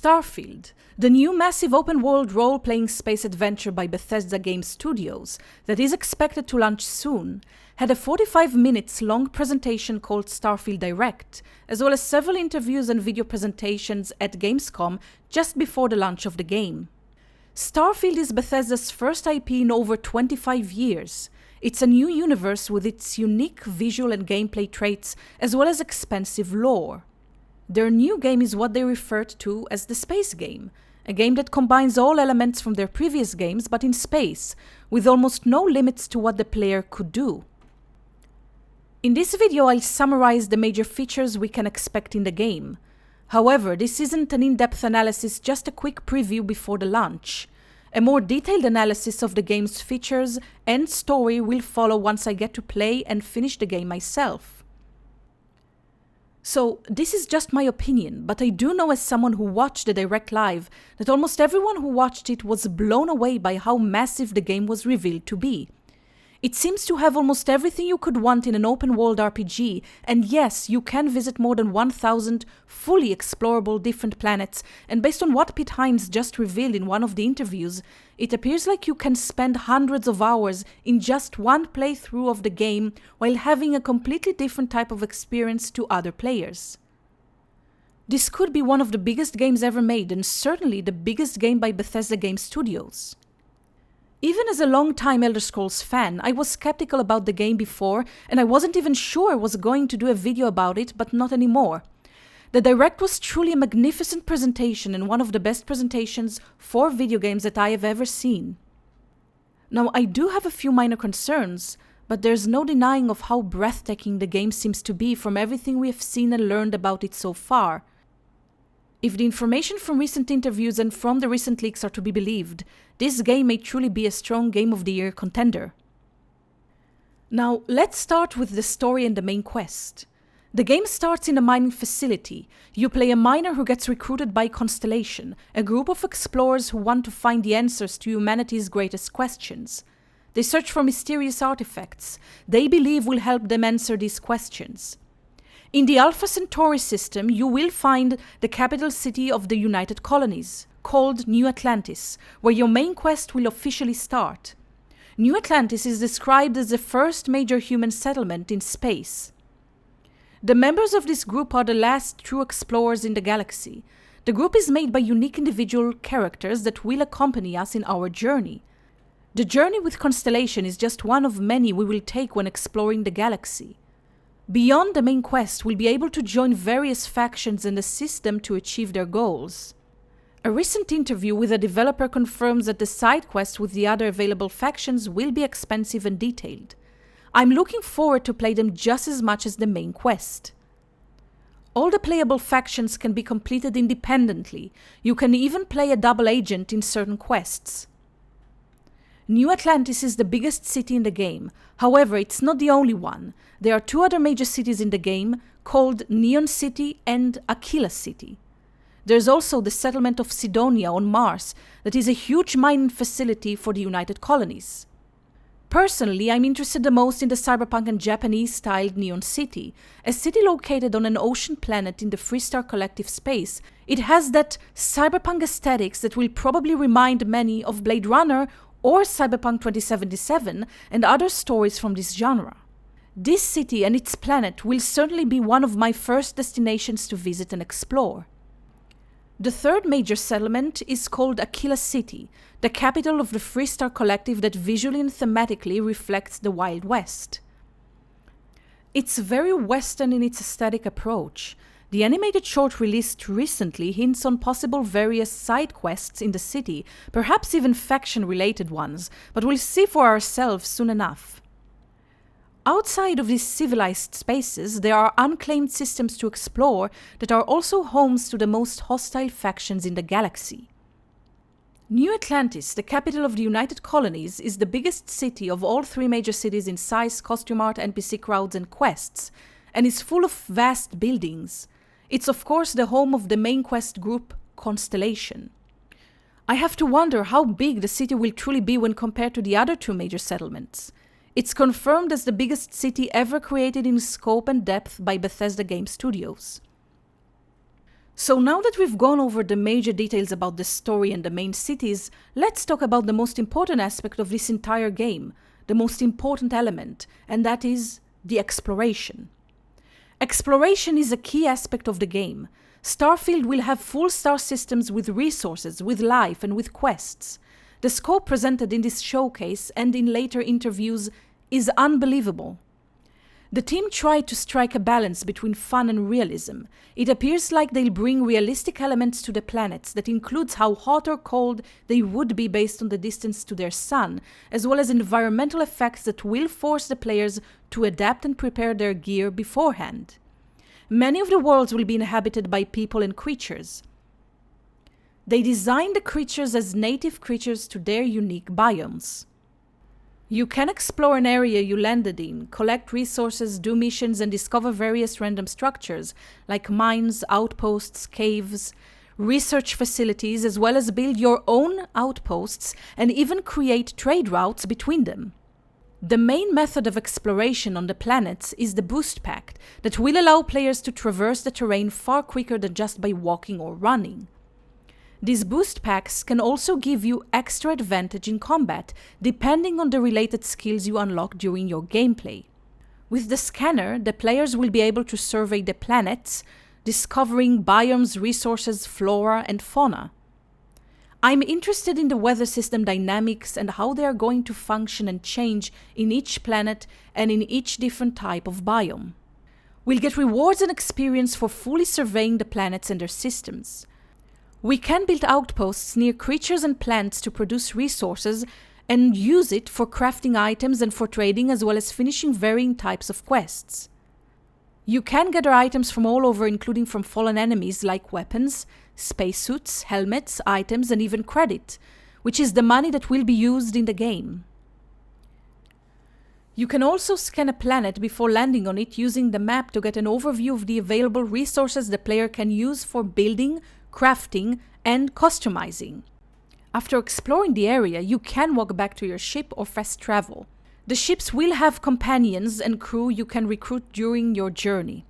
Starfield, the new massive open-world role-playing space adventure by Bethesda Game Studios that is expected to launch soon, had a 45 minutes long presentation called Starfield Direct, as well as several interviews and video presentations at Gamescom just before the launch of the game. Starfield is Bethesda's first IP in over 25 years. It's a new universe with its unique visual and gameplay traits, as well as expansive lore. Their new game is what they referred to as the space game, a game that combines all elements from their previous games but in space, with almost no limits to what the player could do. In this video, I'll summarize the major features we can expect in the game. However, this isn't an in-depth analysis, just a quick preview before the launch. A more detailed analysis of the game's features and story will follow once I get to play and finish the game myself. So, this is just my opinion, but I do know as someone who watched the Direct Live that almost everyone who watched it was blown away by how massive the game was revealed to be. It seems to have almost everything you could want in an open-world RPG, and yes, you can visit more than 1,000 fully explorable different planets, and based on what Pete Hines just revealed in one of the interviews, it appears like you can spend hundreds of hours in just one playthrough of the game while having a completely different type of experience to other players. This could be one of the biggest games ever made, and certainly the biggest game by Bethesda Game Studios. Even as a long-time Elder Scrolls fan, I was skeptical about the game before, and I wasn't even sure I was going to do a video about it, but not anymore. The Direct was truly a magnificent presentation and one of the best presentations for video games that I have ever seen. Now, I do have a few minor concerns, but there's no denying of how breathtaking the game seems to be from everything we have seen and learned about it so far. If the information from recent interviews and from the recent leaks are to be believed, this game may truly be a strong Game of the Year contender. Now, let's start with the story and the main quest. The game starts in a mining facility. You play a miner who gets recruited by Constellation, a group of explorers who want to find the answers to humanity's greatest questions. They search for mysterious artifacts they believe will help them answer these questions. In the Alpha Centauri system, you will find the capital city of the United Colonies, called New Atlantis, where your main quest will officially start. New Atlantis is described as the first major human settlement in space. The members of this group are the last true explorers in the galaxy. The group is made by unique individual characters that will accompany us in our journey. The journey with Constellation is just one of many we will take when exploring the galaxy. Beyond the main quest, we'll be able to join various factions and assist them to achieve their goals. A recent interview with a developer confirms that the side quests with the other available factions will be expensive and detailed. I'm looking forward to play them just as much as the main quest. All the playable factions can be completed independently. You can even play a double agent in certain quests. New Atlantis is the biggest city in the game. However, it's not the only one. There are two other major cities in the game, called Neon City and Aquila City. There's also the settlement of Sidonia on Mars, that is a huge mining facility for the United Colonies. Personally, I'm interested the most in the cyberpunk and Japanese-styled Neon City, a city located on an ocean planet in the Freestar Collective space. It has that cyberpunk aesthetics that will probably remind many of Blade Runner or Cyberpunk 2077 and other stories from this genre. This city and its planet will certainly be one of my first destinations to visit and explore. The third major settlement is called Aquila City, the capital of the Freestar Collective that visually and thematically reflects the Wild West. It's very Western in its aesthetic approach. The animated short released recently hints on possible various side quests in the city, perhaps even faction-related ones, but we'll see for ourselves soon enough. Outside of these civilized spaces, there are unclaimed systems to explore that are also homes to the most hostile factions in the galaxy. New Atlantis, the capital of the United Colonies, is the biggest city of all three major cities in size, costume art, NPC crowds, and quests, and is full of vast buildings. It's of course the home of the main quest group, Constellation. I have to wonder how big the city will truly be when compared to the other two major settlements. It's confirmed as the biggest city ever created in scope and depth by Bethesda Game Studios. So now that we've gone over the major details about the story and the main cities, let's talk about the most important aspect of this entire game, the most important element, and that is the exploration. Exploration is a key aspect of the game. Starfield will have full star systems with resources, with life, and with quests. The scope presented in this showcase and in later interviews is unbelievable. The team tried to strike a balance between fun and realism. It appears like they'll bring realistic elements to the planets that includes how hot or cold they would be based on the distance to their sun, as well as environmental effects that will force the players to adapt and prepare their gear beforehand. Many of the worlds will be inhabited by people and creatures. They designed the creatures as native creatures to their unique biomes. You can explore an area you landed in, collect resources, do missions, and discover various random structures, like mines, outposts, caves, research facilities, as well as build your own outposts and even create trade routes between them. The main method of exploration on the planets is the boost pack, that will allow players to traverse the terrain far quicker than just by walking or running. These boost packs can also give you extra advantage in combat, depending on the related skills you unlock during your gameplay. With the scanner, the players will be able to survey the planets, discovering biomes, resources, flora, and fauna. I'm interested in the weather system dynamics and how they are going to function and change in each planet and in each different type of biome. We'll get rewards and experience for fully surveying the planets and their systems. We can build outposts near creatures and plants to produce resources and use it for crafting items and for trading, as well as finishing varying types of quests. You can gather items from all over, including from fallen enemies like weapons, spacesuits, helmets, items, and even credit, which is the money that will be used in the game. You can also scan a planet before landing on it using the map to get an overview of the available resources the player can use for building, crafting, and customizing. After exploring the area, you can walk back to your ship or fast travel. The ships will have companions and crew you can recruit during your journey.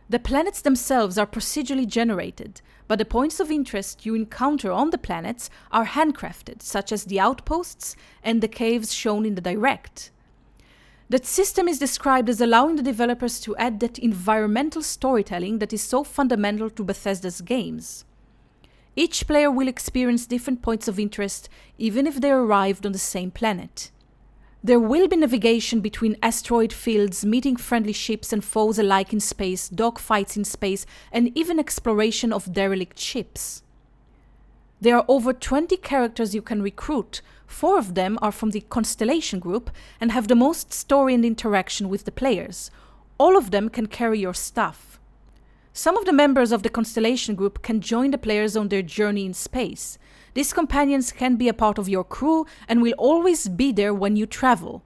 The planets themselves are procedurally generated, but the points of interest you encounter on the planets are handcrafted, such as the outposts and the caves shown in the direct. That system is described as allowing the developers to add that environmental storytelling that is so fundamental to Bethesda's games. Each player will experience different points of interest, even if they arrived on the same planet. There will be navigation between asteroid fields, meeting friendly ships and foes alike in space, dogfights in space, and even exploration of derelict ships. There are over 20 characters you can recruit. 4 of them are from the Constellation group and have the most story and interaction with the players. All of them can carry your stuff. Some of the members of the Constellation group can join the players on their journey in space. These companions can be a part of your crew and will always be there when you travel.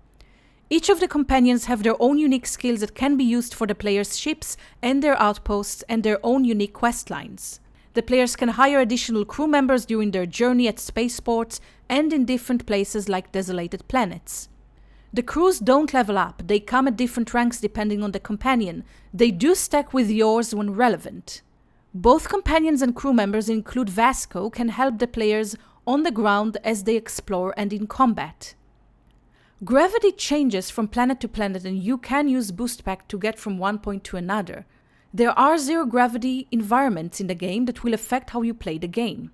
Each of the companions have their own unique skills that can be used for the players' ships and their outposts and their own unique quest lines. The players can hire additional crew members during their journey at spaceports and in different places like desolated planets. The crews don't level up, they come at different ranks depending on the companion. They do stack with yours when relevant. Both companions and crew members include Vasco can help the players on the ground as they explore and in combat. Gravity changes from planet to planet and you can use boost pack to get from one point to another. There are zero-gravity environments in the game that will affect how you play the game.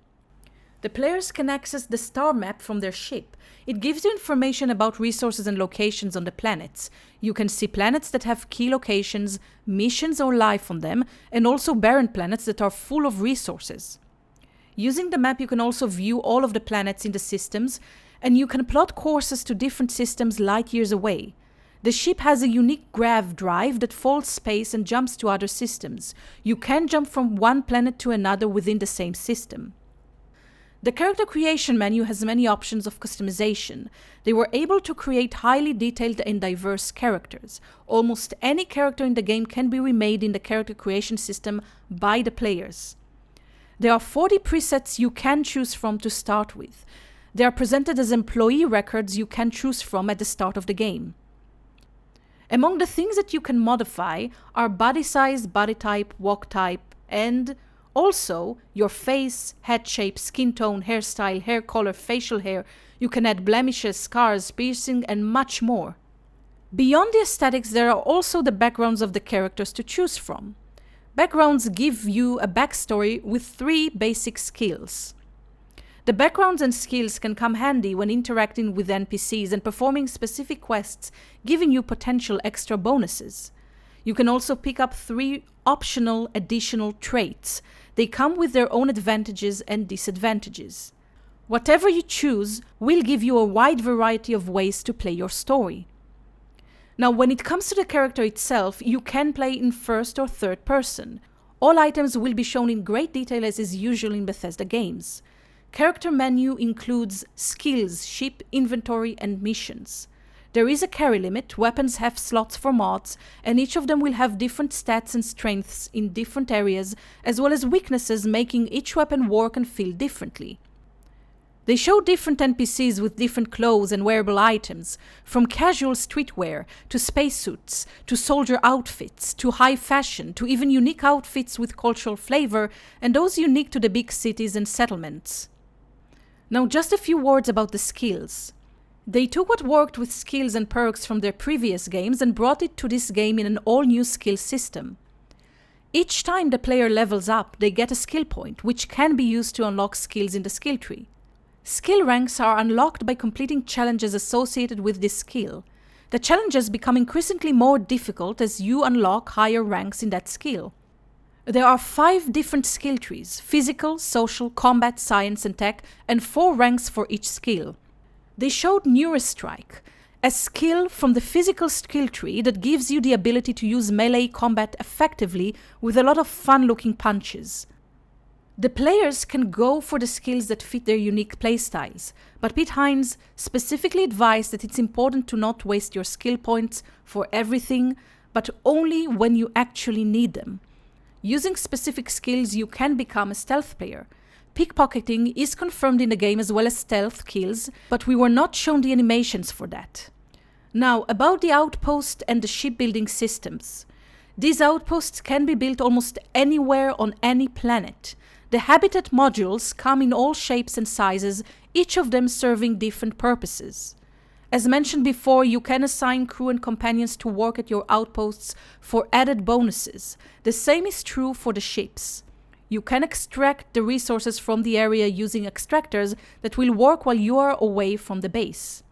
The players can access the star map from their ship. It gives you information about resources and locations on the planets. You can see planets that have key locations, missions or life on them, and also barren planets that are full of resources. Using the map, you can also view all of the planets in the systems, and you can plot courses to different systems light years away. The ship has a unique grav drive that folds space and jumps to other systems. You can jump from one planet to another within the same system. The character creation menu has many options of customization. They were able to create highly detailed and diverse characters. Almost any character in the game can be remade in the character creation system by the players. There are 40 presets you can choose from to start with. They are presented as employee records you can choose from at the start of the game. Among the things that you can modify are body size, body type, walk type, and Also, your face, head shape, skin tone, hairstyle, hair color, facial hair. You can add blemishes, scars, piercing, and much more. Beyond the aesthetics, there are also the backgrounds of the characters to choose from. Backgrounds give you a backstory with 3 basic skills. The backgrounds and skills can come handy when interacting with NPCs and performing specific quests, giving you potential extra bonuses. You can also pick up 3 optional additional traits. They come with their own advantages and disadvantages. Whatever you choose will give you a wide variety of ways to play your story. Now, when it comes to the character itself, you can play in first or third person. All items will be shown in great detail as is usual in Bethesda games. Character menu includes skills, ship, inventory, and missions. There is a carry limit, weapons have slots for mods, and each of them will have different stats and strengths in different areas, as well as weaknesses, making each weapon work and feel differently. They show different NPCs with different clothes and wearable items, from casual streetwear to spacesuits, to soldier outfits, to high fashion, to even unique outfits with cultural flavor, and those unique to the big cities and settlements. Now, just a few words about the skills. They took what worked with skills and perks from their previous games and brought it to this game in an all-new skill system. Each time the player levels up, they get a skill point, which can be used to unlock skills in the skill tree. Skill ranks are unlocked by completing challenges associated with this skill. The challenges become increasingly more difficult as you unlock higher ranks in that skill. There are 5 different skill trees: physical, social, combat, science, and tech, and 4 ranks for each skill. They showed Neurostrike, a skill from the physical skill tree that gives you the ability to use melee combat effectively with a lot of fun-looking punches. The players can go for the skills that fit their unique playstyles, but Pete Hines specifically advised that it's important to not waste your skill points for everything, but only when you actually need them. Using specific skills, you can become a stealth player. Pickpocketing is confirmed in the game as well as stealth kills, but we were not shown the animations for that. Now, about the outpost and the shipbuilding systems. These outposts can be built almost anywhere on any planet. The habitat modules come in all shapes and sizes, each of them serving different purposes. As mentioned before, you can assign crew and companions to work at your outposts for added bonuses. The same is true for the ships. You can extract the resources from the area using extractors that will work while you are away from the base.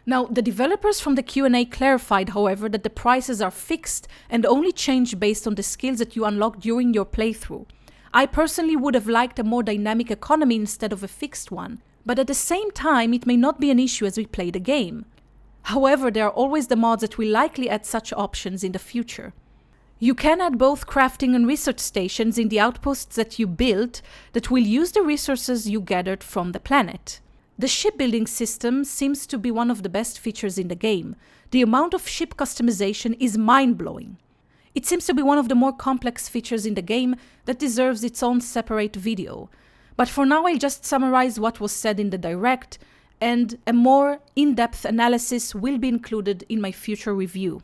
Now, the developers from the Q&A clarified, however, that the prices are fixed and only change based on the skills that you unlock during your playthrough. I personally would have liked a more dynamic economy instead of a fixed one, but at the same time it may not be an issue as we play the game. However, there are always the mods that will likely add such options in the future. You can add both crafting and research stations in the outposts that you build that will use the resources you gathered from the planet. The shipbuilding system seems to be one of the best features in the game. The amount of ship customization is mind-blowing. It seems to be one of the more complex features in the game that deserves its own separate video. But for now, I'll just summarize what was said in the Direct, and a more in-depth analysis will be included in my future review.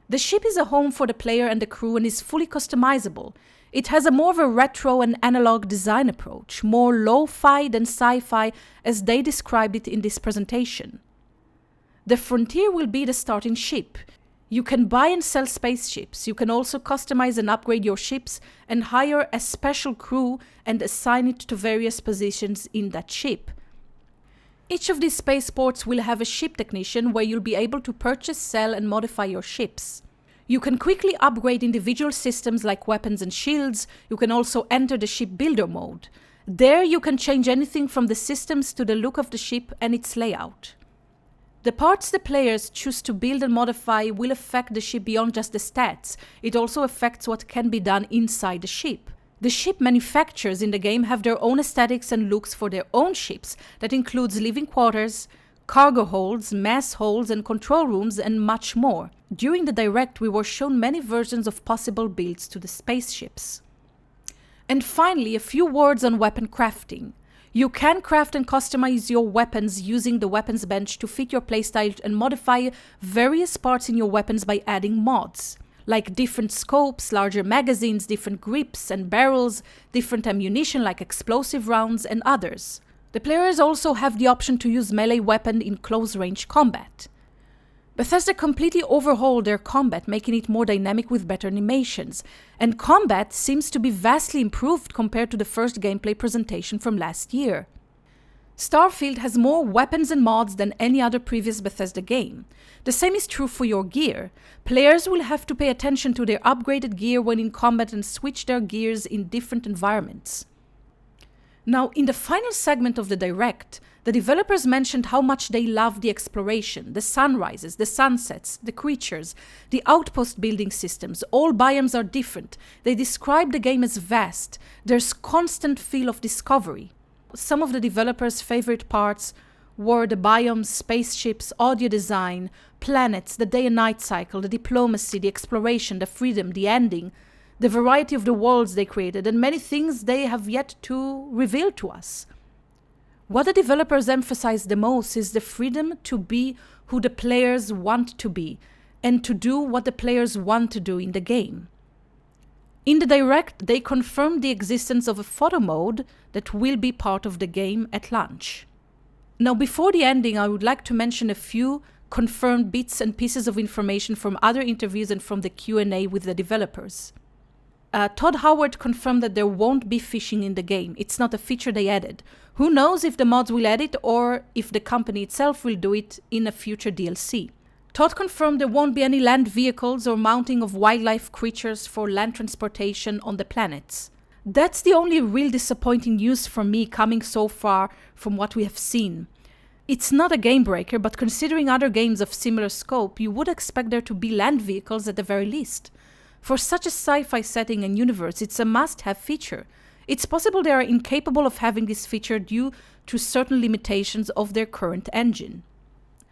The ship is a home for the player and the crew and is fully customizable. It has a more of a retro and analog design approach, more lo-fi than sci-fi as they described it in this presentation. The Frontier will be the starting ship. You can buy and sell spaceships. You can also customize and upgrade your ships and hire a special crew and assign it to various positions in that ship. Each of these spaceports will have a ship technician where you'll be able to purchase, sell, and modify your ships. You can quickly upgrade individual systems like weapons and shields. You can also enter the ship builder mode. There you can change anything from the systems to the look of the ship and its layout. The parts the players choose to build and modify will affect the ship beyond just the stats. It also affects what can be done inside the ship. The ship manufacturers in the game have their own aesthetics and looks for their own ships. That includes living quarters, cargo holds, mess holds, and control rooms, and much more. During the Direct, we were shown many versions of possible builds to the spaceships. And finally, a few words on weapon crafting. You can craft and customize your weapons using the weapons bench to fit your playstyle and modify various parts in your weapons by adding mods. like different scopes, larger magazines, different grips and barrels, different ammunition like explosive rounds, and others. The players also have the option to use melee weapon in close-range combat. Bethesda completely overhauled their combat, making it more dynamic with better animations, and combat seems to be vastly improved compared to the first gameplay presentation from last year. Starfield has more weapons and mods than any other previous Bethesda game. The same is true for your gear. Players will have to pay attention to their upgraded gear when in combat and switch their gears in different environments. Now, in the final segment of the Direct, the developers mentioned how much they love the exploration, the sunrises, the sunsets, the creatures, the outpost building systems. All biomes are different. They describe the game as vast. There's constant feel of discovery. Some of the developers' favorite parts were the biomes, spaceships, audio design, planets, the day and night cycle, the diplomacy, the exploration, the freedom, the ending, the variety of the worlds they created, and many things they have yet to reveal to us. What the developers emphasize the most is the freedom to be who the players want to be, and to do what the players want to do in the game. In the Direct, they confirmed the existence of a photo mode that will be part of the game at launch. Now, before the ending, I would like to mention a few confirmed bits and pieces of information from other interviews and from the Q&A with the developers. Todd Howard confirmed that there won't be fishing in the game. It's not a feature they added. Who knows if the mods will add it or if the company itself will do it in a future DLC. Todd confirmed there won't be any land vehicles or mounting of wildlife creatures for land transportation on the planets. That's the only real disappointing news for me coming so far from what we have seen. It's not a game breaker, but considering other games of similar scope, you would expect there to be land vehicles at the very least. For such a sci-fi setting and universe, it's a must-have feature. It's possible they are incapable of having this feature due to certain limitations of their current engine.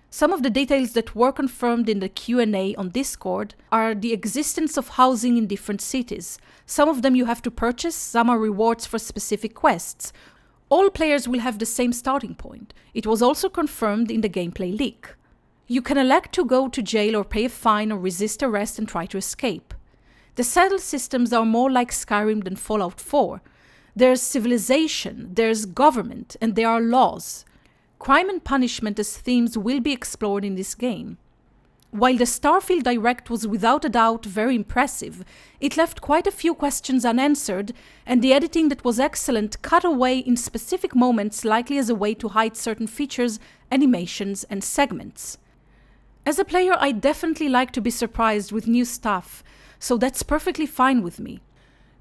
Some of the details that were confirmed in the Q&A on Discord are the existence of housing in different cities. Some of them you have to purchase, some are rewards for specific quests. All players will have the same starting point. It was also confirmed in the gameplay leak. You can elect to go to jail or pay a fine or resist arrest and try to escape. The settled systems are more like Skyrim than Fallout 4. There's civilization, there's government, and there are laws. Crime and punishment as themes will be explored in this game. While the Starfield Direct was without a doubt very impressive, it left quite a few questions unanswered, and the editing that was excellent cut away in specific moments, likely as a way to hide certain features, animations, and segments. As a player, I definitely like to be surprised with new stuff, so that's perfectly fine with me.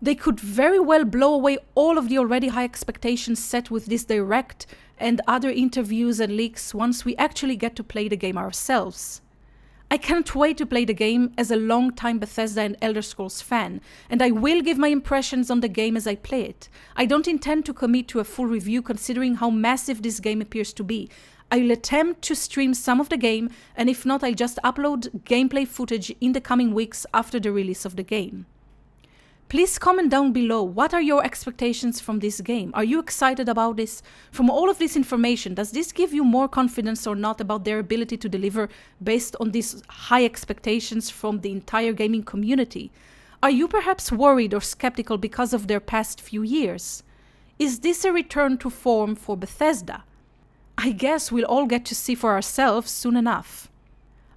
They could very well blow away all of the already high expectations set with this Direct and other interviews and leaks once we actually get to play the game ourselves. I can't wait to play the game as a long-time Bethesda and Elder Scrolls fan, and I will give my impressions on the game as I play it. I don't intend to commit to a full review considering how massive this game appears to be. I'll attempt to stream some of the game, and if not, I'll just upload gameplay footage in the coming weeks after the release of the game. Please comment down below, what are your expectations from this game? Are you excited about this? From all of this information, does this give you more confidence or not about their ability to deliver based on these high expectations from the entire gaming community? Are you perhaps worried or skeptical because of their past few years? Is this a return to form for Bethesda? I guess we'll all get to see for ourselves soon enough.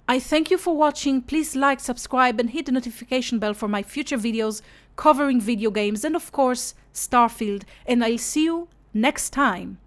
I thank you for watching. Please like, subscribe, and hit the notification bell for my future videos covering video games and, of course, Starfield. And I'll see you next time.